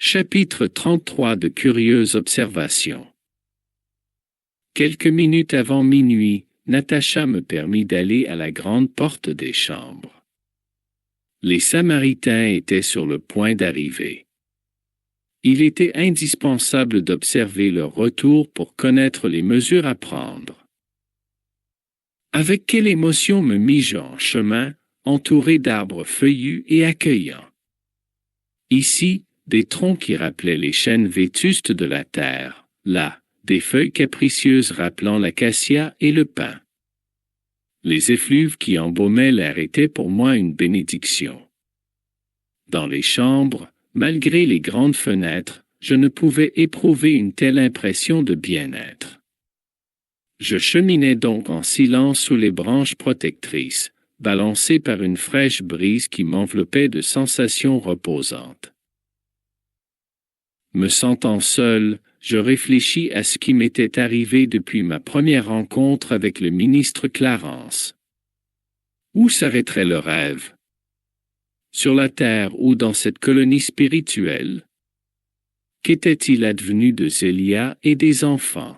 Chapitre 33 de curieuses observations. Quelques minutes avant minuit, Natacha me permit d'aller à la grande porte des chambres. Les Samaritains étaient sur le point d'arriver. Il était indispensable d'observer leur retour pour connaître les mesures à prendre. Avec quelle émotion me mis-je en chemin, entouré d'arbres feuillus et accueillants. Ici, des troncs qui rappelaient les chênes vétustes de la terre, là, des feuilles capricieuses rappelant l'acacia et le pin. Les effluves qui embaumaient l'air étaient pour moi une bénédiction. Dans les chambres, malgré les grandes fenêtres, je ne pouvais éprouver une telle impression de bien-être. Je cheminais donc en silence sous les branches protectrices, balancé par une fraîche brise qui m'enveloppait de sensations reposantes. Me sentant seul, je réfléchis à ce qui m'était arrivé depuis ma première rencontre avec le ministre Clarence. Où s'arrêterait le rêve? Sur la terre ou dans cette colonie spirituelle? Qu'était-il advenu de Zélia et des enfants?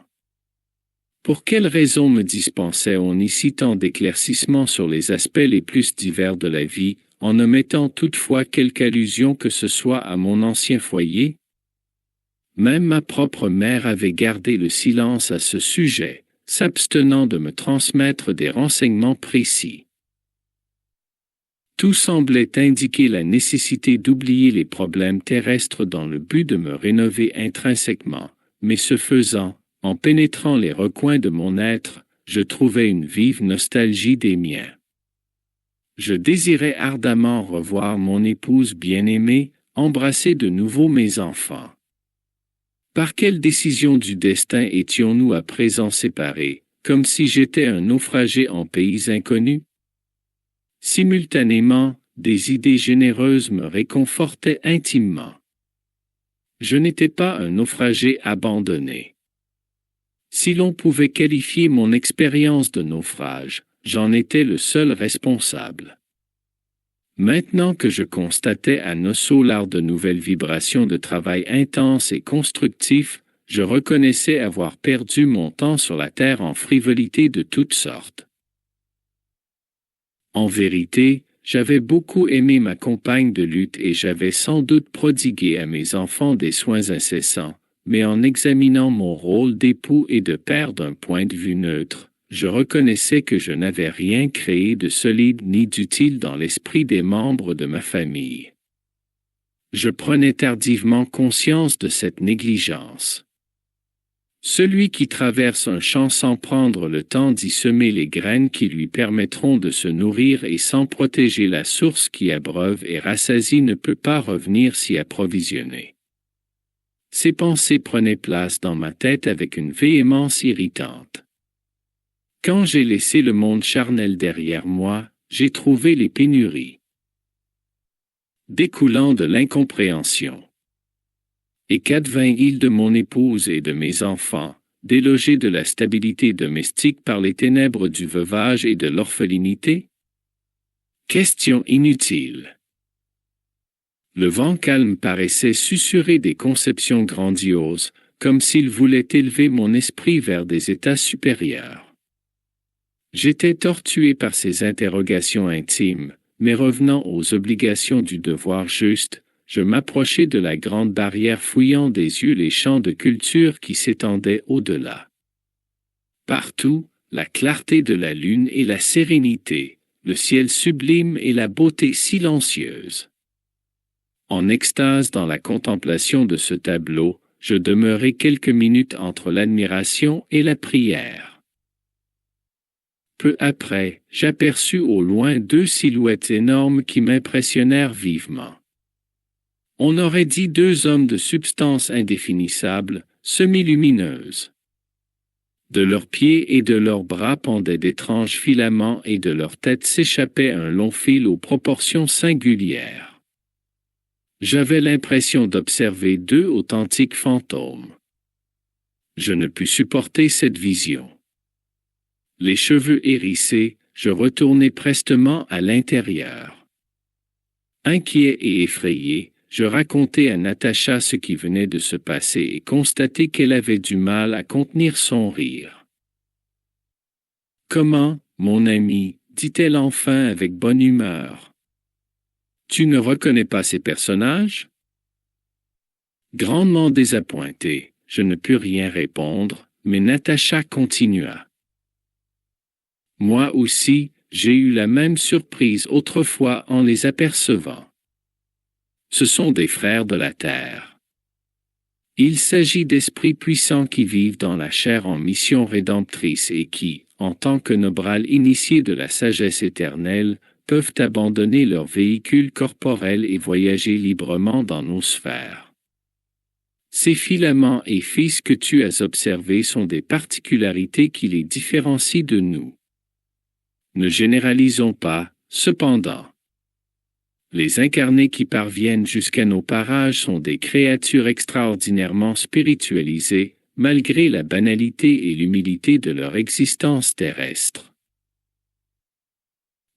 Pour quelles raisons me dispensait-on ici tant d'éclaircissements sur les aspects les plus divers de la vie, en omettant toutefois quelque allusion que ce soit à mon ancien foyer? Même ma propre mère avait gardé le silence à ce sujet, s'abstenant de me transmettre des renseignements précis. Tout semblait indiquer la nécessité d'oublier les problèmes terrestres dans le but de me rénover intrinsèquement, mais ce faisant, en pénétrant les recoins de mon être, je trouvais une vive nostalgie des miens. Je désirais ardemment revoir mon épouse bien-aimée, embrasser de nouveau mes enfants. Par quelle décision du destin étions-nous à présent séparés, comme si j'étais un naufragé en pays inconnus? Simultanément, des idées généreuses me réconfortaient intimement. Je n'étais pas un naufragé abandonné. Si l'on pouvait qualifier mon expérience de naufrage, j'en étais le seul responsable. Maintenant que je constatais à Nosso l'art de nouvelles vibrations de travail intense et constructif, je reconnaissais avoir perdu mon temps sur la terre en frivolités de toutes sortes. En vérité, j'avais beaucoup aimé ma compagne de lutte et j'avais sans doute prodigué à mes enfants des soins incessants, mais en examinant mon rôle d'époux et de père d'un point de vue neutre, je reconnaissais que je n'avais rien créé de solide ni d'utile dans l'esprit des membres de ma famille. Je prenais tardivement conscience de cette négligence. Celui qui traverse un champ sans prendre le temps d'y semer les graines qui lui permettront de se nourrir et sans protéger la source qui abreuve et rassasie ne peut pas revenir s'y approvisionner. Ces pensées prenaient place dans ma tête avec une véhémence irritante. Quand j'ai laissé le monde charnel derrière moi, j'ai trouvé les pénuries découlant de l'incompréhension. Et qu'advint-il de mon épouse et de mes enfants, délogés de la stabilité domestique par les ténèbres du veuvage et de l'orphelinité? Question inutile. Le vent calme paraissait susurrer des conceptions grandioses, comme s'il voulait élever mon esprit vers des états supérieurs. J'étais torturé par ces interrogations intimes, mais revenant aux obligations du devoir juste, je m'approchai de la grande barrière fouillant des yeux les champs de culture qui s'étendaient au-delà. Partout, la clarté de la lune et la sérénité, le ciel sublime et la beauté silencieuse. En extase dans la contemplation de ce tableau, je demeurai quelques minutes entre l'admiration et la prière. Peu après, j'aperçus au loin deux silhouettes énormes qui m'impressionnèrent vivement. On aurait dit deux hommes de substance indéfinissable, semi-lumineuse. De leurs pieds et de leurs bras pendaient d'étranges filaments et de leurs têtes s'échappait un long fil aux proportions singulières. J'avais l'impression d'observer deux authentiques fantômes. Je ne pus supporter cette vision. Les cheveux hérissés, je retournai prestement à l'intérieur. Inquiet et effrayé, je racontai à Natacha ce qui venait de se passer et constatai qu'elle avait du mal à contenir son rire. « Comment, mon ami, dit-elle enfin avec bonne humeur. Tu ne reconnais pas ces personnages? Grandement désappointé, je ne pus rien répondre, mais Natacha continua. Moi aussi, j'ai eu la même surprise autrefois en les apercevant. Ce sont des frères de la terre. Il s'agit d'esprits puissants qui vivent dans la chair en mission rédemptrice et qui, en tant que nobrales initiés de la sagesse éternelle, peuvent abandonner leur véhicule corporel et voyager librement dans nos sphères. Ces filaments et fils que tu as observés sont des particularités qui les différencient de nous. Ne généralisons pas, cependant. Les incarnés qui parviennent jusqu'à nos parages sont des créatures extraordinairement spiritualisées, malgré la banalité et l'humilité de leur existence terrestre.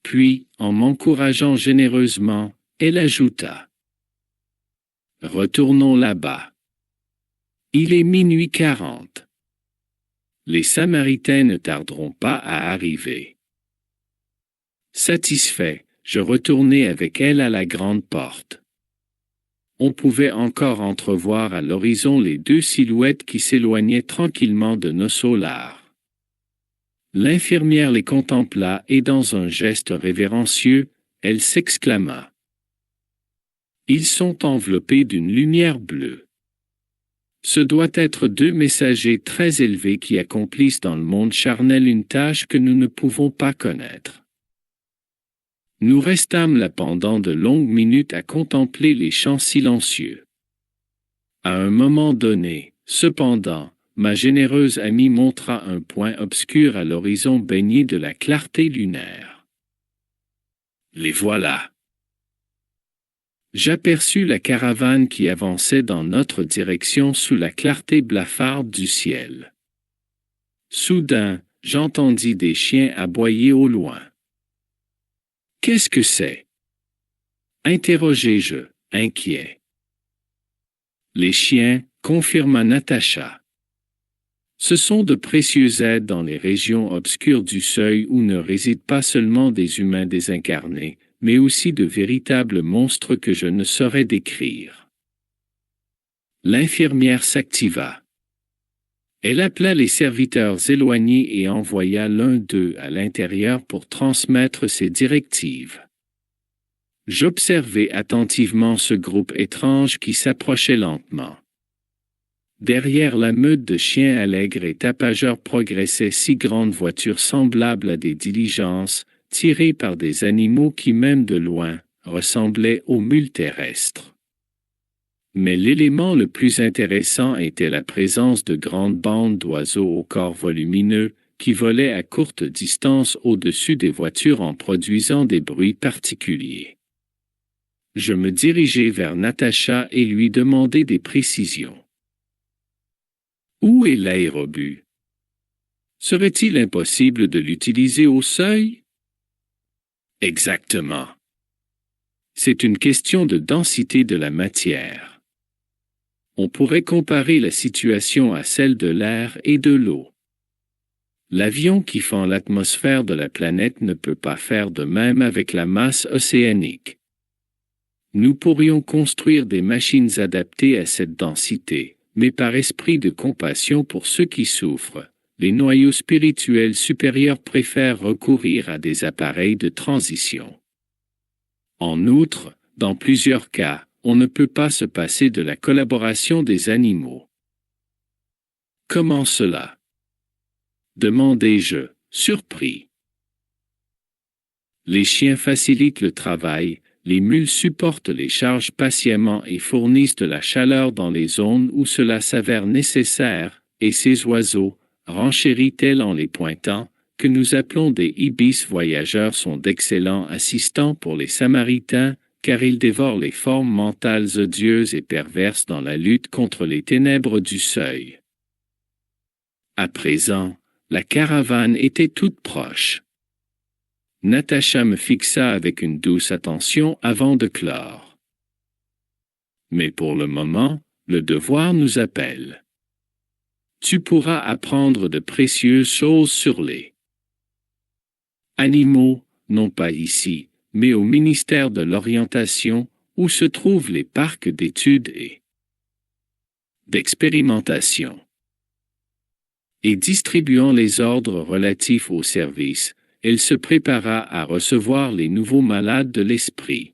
Puis, en m'encourageant généreusement, elle ajouta. Retournons là-bas. Il est 00:40. Les Samaritains ne tarderont pas à arriver. Satisfait, je retournai avec elle à la grande porte. On pouvait encore entrevoir à l'horizon les deux silhouettes qui s'éloignaient tranquillement de nos solars. L'infirmière les contempla et dans un geste révérencieux, elle s'exclama. Ils sont enveloppés d'une lumière bleue. Ce doit être deux messagers très élevés qui accomplissent dans le monde charnel une tâche que nous ne pouvons pas connaître. Nous restâmes là pendant de longues minutes à contempler les champs silencieux. À un moment donné, cependant, ma généreuse amie montra un point obscur à l'horizon baigné de la clarté lunaire. Les voilà. J'aperçus la caravane qui avançait dans notre direction sous la clarté blafarde du ciel. Soudain, j'entendis des chiens aboyer au loin. Qu'est-ce que c'est? Interrogeai-je, inquiet. Les chiens, confirma Natacha. Ce sont de précieuses aides dans les régions obscures du seuil où ne résident pas seulement des humains désincarnés, mais aussi de véritables monstres que je ne saurais décrire. L'infirmière s'activa. Elle appela les serviteurs éloignés et envoya l'un d'eux à l'intérieur pour transmettre ses directives. J'observai attentivement ce groupe étrange qui s'approchait lentement. Derrière la meute de chiens allègres et tapageurs progressaient 6 grandes voitures semblables à des diligences, tirées par des animaux qui, même de loin, ressemblaient aux mules terrestres. Mais l'élément le plus intéressant était la présence de grandes bandes d'oiseaux au corps volumineux, qui volaient à courte distance au-dessus des voitures en produisant des bruits particuliers. Je me dirigeai vers Natacha et lui demandai des précisions. Où est l'aérobus? Serait-il impossible de l'utiliser au seuil? Exactement. C'est une question de densité de la matière. On pourrait comparer la situation à celle de l'air et de l'eau. L'avion qui fend l'atmosphère de la planète ne peut pas faire de même avec la masse océanique. Nous pourrions construire des machines adaptées à cette densité, mais par esprit de compassion pour ceux qui souffrent, les noyaux spirituels supérieurs préfèrent recourir à des appareils de transition. En outre, dans plusieurs cas, on ne peut pas se passer de la collaboration des animaux. Comment cela? Demandai-je, surpris. Les chiens facilitent le travail, les mules supportent les charges patiemment et fournissent de la chaleur dans les zones où cela s'avère nécessaire, et ces oiseaux, renchérit-elle en les pointant, que nous appelons des ibis voyageurs sont d'excellents assistants pour les Samaritains, car ils dévorent les formes mentales odieuses et perverses dans la lutte contre les ténèbres du seuil. À présent, la caravane était toute proche. Natacha me fixa avec une douce attention avant de clore. Mais pour le moment, le devoir nous appelle. Tu pourras apprendre de précieuses choses sur les animaux, non pas ici, mais au ministère de l'Orientation, où se trouvent les parcs d'études et d'expérimentation. Et distribuant les ordres relatifs au service, elle se prépara à recevoir les nouveaux malades de l'esprit.